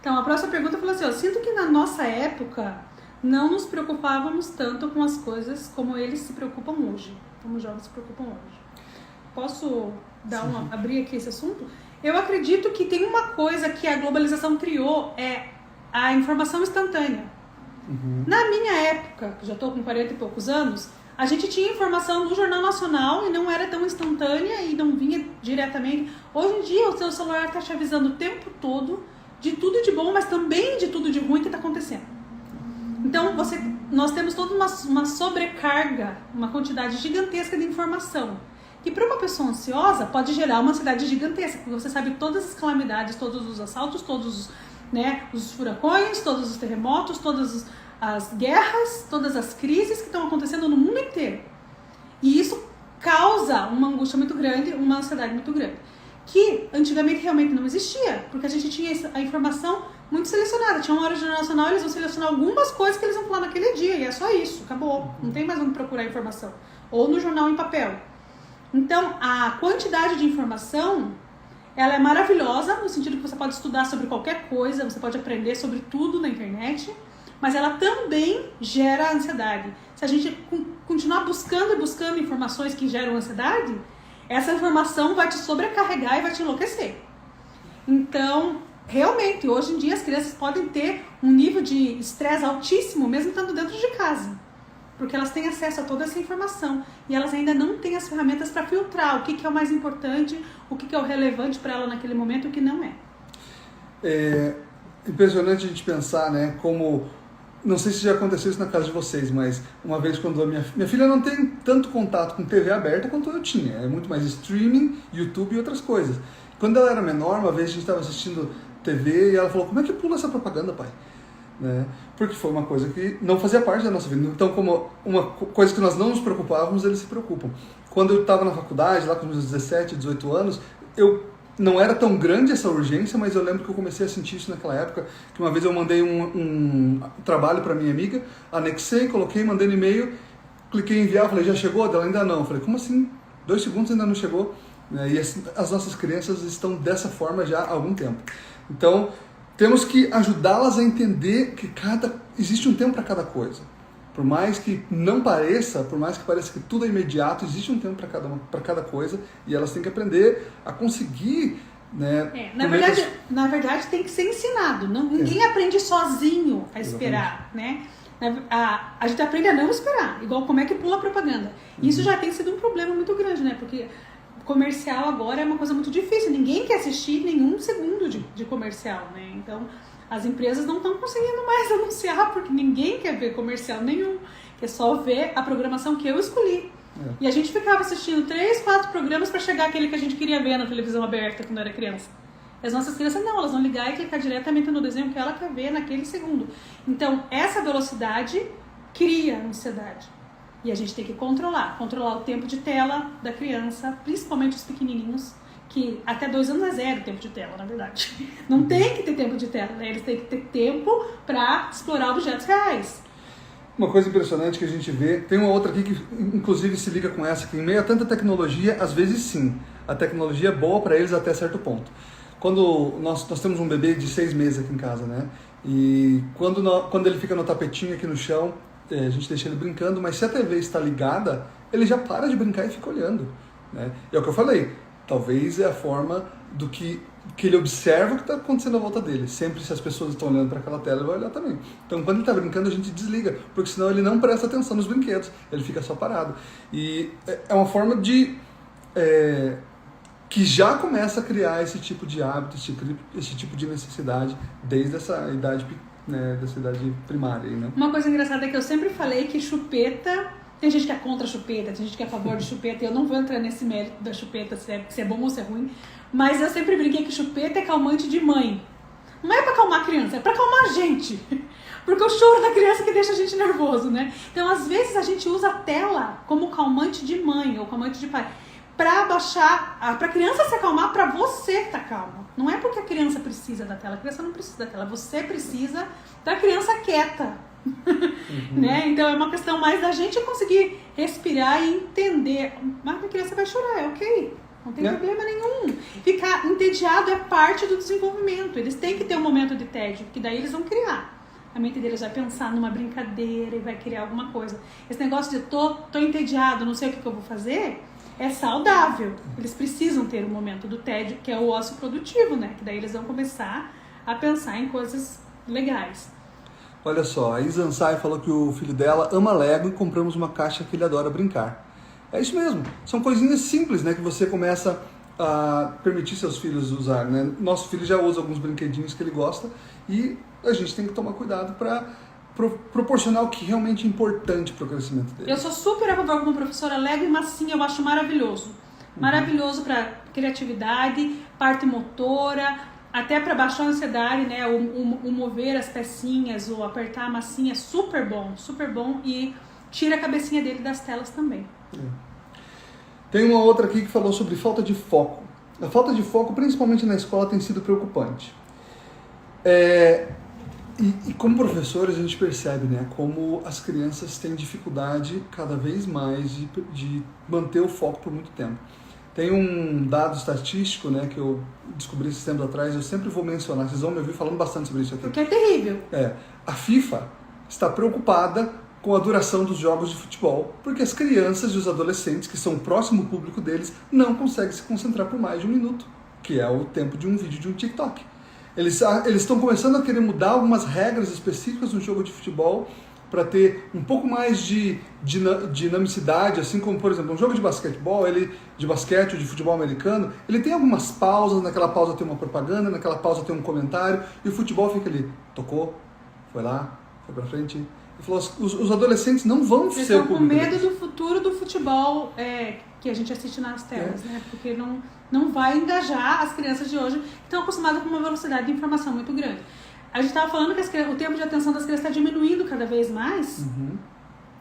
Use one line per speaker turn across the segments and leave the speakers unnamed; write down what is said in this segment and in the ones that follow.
Então, a próxima pergunta falou assim, sinto que na nossa época não nos preocupávamos tanto com as coisas como eles se preocupam hoje, como os jovens se preocupam hoje. Posso abrir aqui esse assunto? Eu acredito que tem uma coisa que a globalização criou, é a informação instantânea. Na minha época, que já estou com 40 e poucos anos, a gente tinha informação do Jornal Nacional e não era tão instantânea e não vinha diretamente. Hoje em dia, o seu celular está te avisando o tempo todo de tudo de bom, mas também de tudo de ruim que está acontecendo. Então, nós temos toda uma sobrecarga, uma quantidade gigantesca de informação, que para uma pessoa ansiosa pode gerar uma ansiedade gigantesca, porque você sabe todas as calamidades, todos os assaltos, todos os furacões, todos os terremotos, todas as guerras, todas as crises que estão acontecendo no mundo inteiro. E isso causa uma angústia muito grande, uma ansiedade muito grande, que antigamente realmente não existia, porque a gente tinha a informação muito selecionada. Tinha uma hora de jornal nacional, eles vão selecionar algumas coisas que eles vão falar naquele dia, e é só isso, acabou. Não tem mais onde procurar informação. Ou no jornal em papel. Então, a quantidade de informação, ela é maravilhosa, no sentido que você pode estudar sobre qualquer coisa, você pode aprender sobre tudo na internet, mas ela também gera ansiedade. Se a gente continuar buscando informações que geram ansiedade, essa informação vai te sobrecarregar e vai te enlouquecer. Então, realmente, hoje em dia as crianças podem ter um nível de estresse altíssimo, mesmo estando dentro de casa, porque elas têm acesso a toda essa informação e elas ainda não têm as ferramentas para filtrar o que é o mais importante, o que é o relevante para ela naquele momento e o que não é.
É impressionante a gente pensar, né, como... Não sei se já aconteceu isso na casa de vocês, mas uma vez quando a minha filha não tem tanto contato com TV aberta quanto eu tinha. É muito mais streaming, YouTube e outras coisas. Quando ela era menor, uma vez a gente estava assistindo TV e ela falou, como é que pula essa propaganda, pai? Né? Porque foi uma coisa que não fazia parte da nossa vida. Então, como uma coisa que nós não nos preocupávamos, eles se preocupam. Quando eu estava na faculdade, lá com meus 17, 18 anos, não era tão grande essa urgência, mas eu lembro que eu comecei a sentir isso naquela época, que uma vez eu mandei um trabalho para minha amiga, anexei, coloquei, mandei no e-mail, cliquei em enviar, falei, já chegou? Ela ainda não. Eu falei, como assim? 2 segundos ainda não chegou? E as nossas crianças estão dessa forma já há algum tempo. Então, temos que ajudá-las a entender que existe um tempo para cada coisa. Por mais que não pareça, por mais que pareça que tudo é imediato, existe um tempo para cada coisa e elas têm que aprender a conseguir, né?
Na verdade tem que ser ensinado. Ninguém aprende sozinho a esperar, né? A gente aprende a não esperar, igual como é que pula a propaganda. Isso já tem sido um problema muito grande, né? Porque comercial agora é uma coisa muito difícil. Ninguém quer assistir nenhum segundo de comercial, né? Então as empresas não estão conseguindo mais anunciar, porque ninguém quer ver comercial nenhum, quer só ver a programação que eu escolhi. E a gente ficava assistindo 3, 4 programas para chegar àquele que a gente queria ver na televisão aberta quando era criança. As nossas crianças não, elas vão ligar e clicar diretamente no desenho que ela quer ver naquele segundo. Então, essa velocidade cria ansiedade. E a gente tem que controlar o tempo de tela da criança, principalmente os pequenininhos, que até 2 anos é 0 tempo de tela, na verdade. Não tem que ter tempo de tela, né? Eles têm que ter tempo para explorar objetos reais.
Uma coisa impressionante que a gente vê, tem uma outra aqui que inclusive se liga com essa, que em meio a tanta tecnologia, às vezes sim, a tecnologia é boa para eles até certo ponto. Quando nós temos um bebê de 6 meses aqui em casa, né? E quando ele fica no tapetinho aqui no chão, a gente deixa ele brincando, mas se a TV está ligada, ele já para de brincar e fica olhando, né? E é o que eu falei, talvez é a forma do que ele observa o que está acontecendo à volta dele. Sempre se as pessoas estão olhando para aquela tela, ele vai olhar também. Então, quando ele está brincando, a gente desliga, porque senão ele não presta atenção nos brinquedos, ele fica só parado. E é uma forma de... que já começa a criar esse tipo de hábito, esse tipo de necessidade, desde essa idade, né, dessa idade primária. Né?
Uma coisa engraçada é que eu sempre falei que chupeta... Tem gente que é contra a chupeta, tem gente que é a favor de chupeta, e eu não vou entrar nesse mérito da chupeta, se é bom ou se é ruim, mas eu sempre brinquei que chupeta é calmante de mãe. Não é pra acalmar a criança, é pra acalmar a gente. Porque o choro da criança que deixa a gente nervoso, né? Então, às vezes, a gente usa a tela como calmante de mãe ou calmante de pai, pra pra criança se acalmar, pra você estar calma. Não é porque a criança precisa da tela, a criança não precisa da tela, você precisa da criança quieta. Né? Então é uma questão mais da gente conseguir respirar e entender. Mas a criança vai chorar, é ok. Não tem problema nenhum. Ficar entediado é parte do desenvolvimento. Eles têm que ter um momento de tédio, que daí eles vão criar. A mente deles vai pensar numa brincadeira e vai criar alguma coisa. Esse negócio de tô entediado, não sei o que eu vou fazer, é saudável. Eles precisam ter um momento do tédio, que é o ócio produtivo, né? Que daí eles vão começar a pensar em coisas legais.
Olha só, a Isansai falou que o filho dela ama Lego e compramos uma caixa que ele adora brincar. É isso mesmo, são coisinhas simples, né, que você começa a permitir seus filhos usar, né? Nosso filho já usa alguns brinquedinhos que ele gosta e a gente tem que tomar cuidado para proporcionar o que realmente é importante para o crescimento dele.
Eu sou super a favor como professora Lego e massinha, eu acho maravilhoso. Maravilhoso para criatividade, parte motora, até para baixar a ansiedade, né? O mover as pecinhas, ou apertar a massinha é super bom e tira a cabecinha dele das telas também.
Tem uma outra aqui que falou sobre falta de foco. A falta de foco, principalmente na escola, tem sido preocupante. E como professores a gente percebe, né, como as crianças têm dificuldade cada vez mais de manter o foco por muito tempo. Tem um dado estatístico, né, que eu descobri esses tempos atrás, eu sempre vou mencionar, vocês vão me ouvir falando bastante sobre isso aqui.
Porque é terrível.
A FIFA está preocupada com a duração dos jogos de futebol, porque as crianças e os adolescentes, que são o próximo público deles, não conseguem se concentrar por mais de 1 minuto, que é o tempo de um vídeo de um TikTok. Eles estão começando a querer mudar algumas regras específicas no jogo de futebol para ter um pouco mais de dinamicidade, assim como, por exemplo, um jogo de basquetebol, de basquete ou de futebol americano, ele tem algumas pausas, naquela pausa tem uma propaganda, naquela pausa tem um comentário, e o futebol fica ali, tocou, foi lá, foi pra frente. Ele falou, os adolescentes não vão
ser
o público.
Eles estão com medo do futuro do futebol que a gente assiste nas telas, né? Porque não vai engajar as crianças de hoje, que estão acostumadas com uma velocidade de informação muito grande. A gente estava falando que o tempo de atenção das crianças está diminuindo cada vez mais.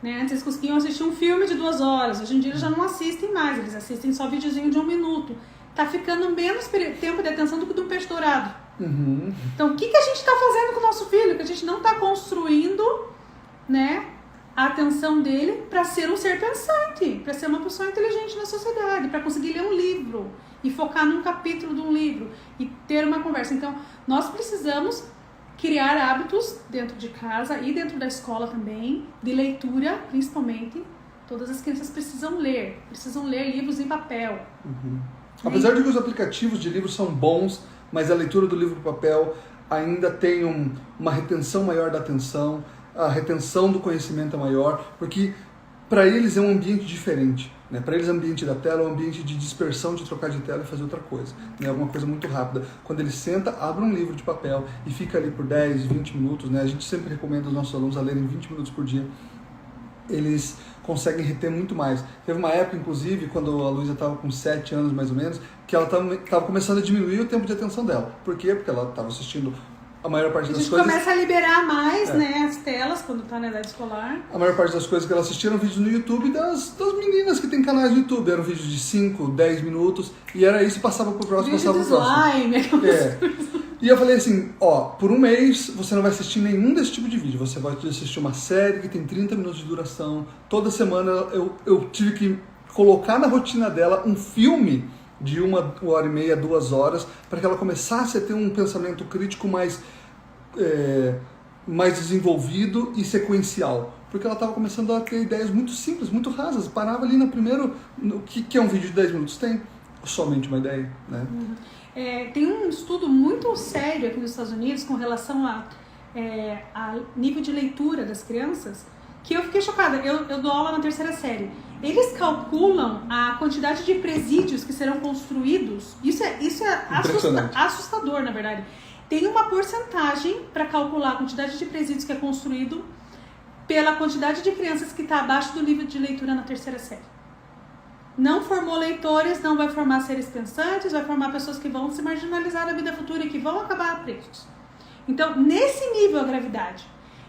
Né? Antes eles conseguiam assistir um filme de 2 horas, hoje em dia eles já não assistem mais, eles assistem só videozinho de 1 minuto. Tá ficando menos tempo de atenção do que de um peixe dourado. Então o que a gente está fazendo com o nosso filho? Que a gente não está construindo, né, a atenção dele para ser um ser pensante, para ser uma pessoa inteligente na sociedade, para conseguir ler um livro e focar num capítulo de um livro e ter uma conversa. Então nós precisamos criar hábitos dentro de casa e dentro da escola também, de leitura, principalmente. Todas as crianças precisam ler livros em papel.
Apesar de que os aplicativos de livros são bons, mas a leitura do livro em papel ainda tem uma retenção maior da atenção, a retenção do conhecimento é maior, porque para eles é um ambiente diferente. Né? Para eles, o ambiente da tela é um ambiente de dispersão, de trocar de tela e fazer outra coisa. Né? Alguma coisa muito rápida. Quando ele senta, abre um livro de papel e fica ali por 10, 20 minutos. Né? A gente sempre recomenda aos nossos alunos a lerem 20 minutos por dia. Eles conseguem reter muito mais. Teve uma época, inclusive, quando a Luísa estava com 7 anos mais ou menos, que ela estava começando a diminuir o tempo de atenção dela. Por quê? Porque ela estava assistindo a maior parte das coisas...
A gente começa a liberar mais, né, as telas quando está na idade escolar.
A maior parte das coisas que ela assistia eram vídeos no YouTube das meninas que tem canais no YouTube. Eram vídeos de 5, 10 minutos e era isso, passava pro próximo,
vídeo
passava pro próximo.
Slime,
E eu falei assim, por 1 mês você não vai assistir nenhum desse tipo de vídeo. Você vai assistir uma série que tem 30 minutos de duração. Toda semana eu tive que colocar na rotina dela um filme de 1h30, 2 horas, para que ela começasse a ter um pensamento crítico mais desenvolvido e sequencial. Porque ela estava começando a ter ideias muito simples, muito rasas. Parava ali no primeiro... O que é um vídeo de 10 minutos? Tem somente uma ideia, né?
Tem um estudo muito sério aqui nos Estados Unidos com relação a nível de leitura das crianças, que eu fiquei chocada. Eu dou aula na 3ª série. Eles calculam a quantidade de presídios que serão construídos. Isso é assustador, na verdade. Tem uma porcentagem para calcular a quantidade de presídios que é construído pela quantidade de crianças que está abaixo do nível de leitura na 3ª série. Não formou leitores, não vai formar seres pensantes, vai formar pessoas que vão se marginalizar na vida futura e que vão acabar presos. Então, nesse nível a gravidade.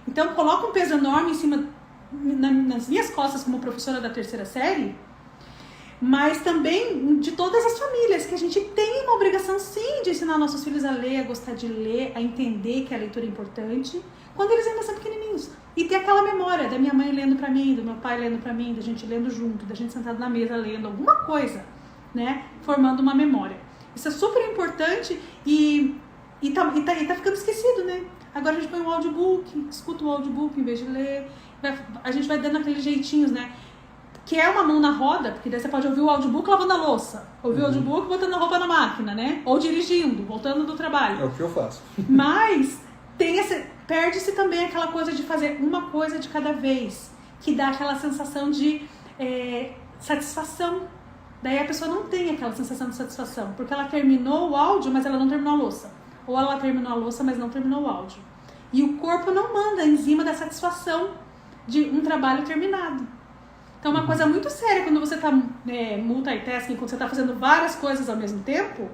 Então, coloca um peso enorme em cima nas minhas costas como professora da 3ª série, mas também de todas as famílias, que a gente tem uma obrigação sim de ensinar nossos filhos a ler, a gostar de ler, a entender que a leitura é importante, quando eles ainda são pequenininhos. E ter aquela memória da minha mãe lendo pra mim, do meu pai lendo pra mim, da gente lendo junto, da gente sentado na mesa lendo alguma coisa. né? Formando uma memória. Isso é super importante e tá ficando esquecido, né? Agora a gente põe um audiobook, escuta o audiobook em vez de ler, a gente vai dando aqueles jeitinhos, né? Que é uma mão na roda, porque daí você pode ouvir o audiobook lavando a louça, ouvir o audiobook botando a roupa na máquina, né? Ou dirigindo, voltando do trabalho.
É o que eu faço.
Mas perde-se também aquela coisa de fazer uma coisa de cada vez, que dá aquela sensação de satisfação. Daí a pessoa não tem aquela sensação de satisfação, porque ela terminou o áudio, mas ela não terminou a louça. Ou ela terminou a louça, mas não terminou o áudio. E o corpo não manda a enzima da satisfação de um trabalho terminado. Então, uma coisa muito séria, quando você está multitasking, quando você está fazendo várias coisas ao mesmo tempo,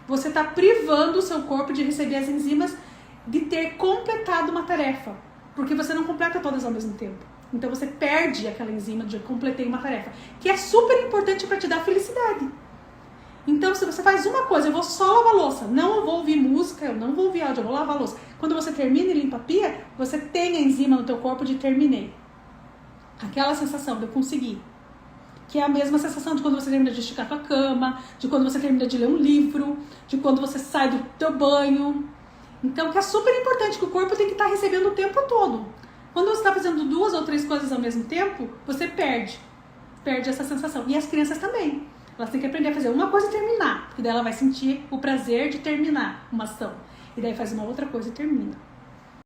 você está privando o seu corpo de receber as enzimas de ter completado uma tarefa. Porque você não completa todas ao mesmo tempo. Então, você perde aquela enzima de completei uma tarefa, que é super importante para te dar felicidade. Então, se você faz uma coisa, eu vou só lavar a louça, não vou ouvir música, eu não vou ouvir áudio, eu vou lavar a louça. Quando você termina e limpa a pia, você tem a enzima no teu corpo de terminei. Aquela sensação de eu conseguir. Que é a mesma sensação de quando você termina de esticar a tua cama, de quando você termina de ler um livro, de quando você sai do teu banho. Então, que é super importante, que o corpo tem que estar recebendo o tempo todo. Quando você está fazendo 2 ou 3 coisas ao mesmo tempo, você perde essa sensação. E as crianças também. Elas têm que aprender a fazer uma coisa e terminar, porque daí ela vai sentir o prazer de terminar uma ação. E daí faz uma outra coisa e termina.